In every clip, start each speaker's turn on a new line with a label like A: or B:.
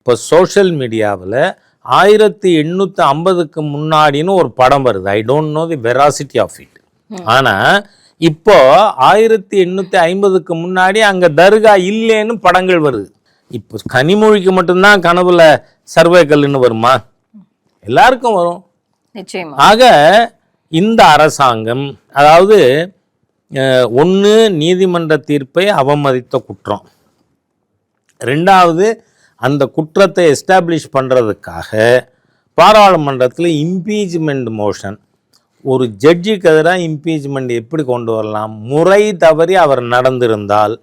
A: இப்போ சோஷியல் மீடியாவில் 1850க்கு முன்னாடின்னு ஒரு படம் வருது. I don't know the veracity of it. ஆனால் இப்போ 1850க்கு முன்னாடி அங்கே தர்கா இல்லைன்னு படங்கள் வருது. இப்போ கனிமொழிக்கு மட்டும்தான் கனவுல சர்வே கல்லுன்னு வருமா? எல்லாருக்கும் வரும்
B: நிச்சயமா.
A: ஆக இந்த அரசாங்கம், அதாவது ஒன்று நீதிமன்ற தீர்ப்பை அவமதித்த குற்றம், ரெண்டாவது அந்த குற்றத்தை எஸ்டாப்ளிஷ் பண்ணுறதுக்காக பாராளுமன்றத்தில் இம்பீச்மெண்ட் மோஷன். ஒரு ஜட்ஜிக்கு எதிராக இம்பீச்மெண்ட் எப்படி கொண்டு வரலாம்? முறை தவறி அவர் நடந்திருந்தால்,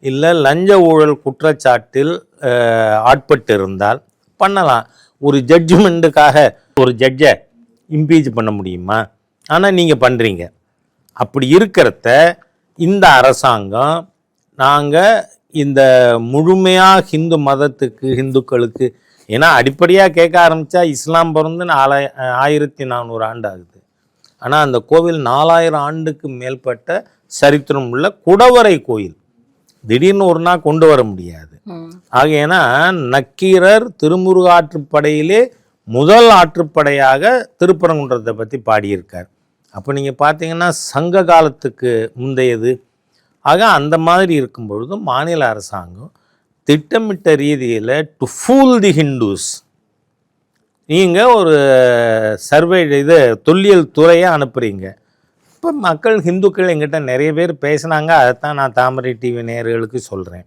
A: இல்லை லஞ்ச ஊழல் குற்றச்சாட்டில் ஆட்பட்டு இருந்தால் பண்ணலாம். ஒரு ஜட்ஜ்மெண்ட்டுக்காக ஒரு ஜட்ஜை இம்பீச் பண்ண முடியுமா? ஆனால் நீங்கள் பண்ணுறீங்க. அப்படி இருக்கிறத இந்த அரசாங்கம், நாங்கள் இந்த முழுமையாக ஹிந்து மதத்துக்கு, ஹிந்துக்களுக்கு, ஏன்னா அடிப்படையாக கேட்க ஆரம்பித்தா இஸ்லாம் பிறந்து 1400 ஆண்டு ஆகுது. ஆனால் அந்த கோவில் 4000 ஆண்டுக்கு மேற்பட்ட சரித்திரம் உள்ள குடவரை கோயில். திடீர்னு ஒரு நாள் கொண்டு வர முடியாது. ஆகையனா நக்கீரர் திருமுருகாற்றுப்படையிலே முதல் ஆற்றுப்படையாக திருப்பரங்குன்றத்தை பற்றி பாடியிருக்கார். அப்போ நீங்கள் பார்த்தீங்கன்னா சங்க காலத்துக்கு முந்தையது. ஆக அந்த மாதிரி இருக்கும் பொழுது மாநில அரசாங்கம் திட்டமிட்ட ரீதியில் டு ஃபூல் தி ஹிந்துஸ், நீங்கள் ஒரு சர்வே தொல்லியல் துறையை அனுப்புகிறீங்க. இப்போ மக்கள், ஹிந்துக்கள் எங்கிட்ட நிறைய பேர் பேசினாங்க. அதைத்தான் நான் தாமரை டிவி நேயர்களுக்கு சொல்கிறேன்.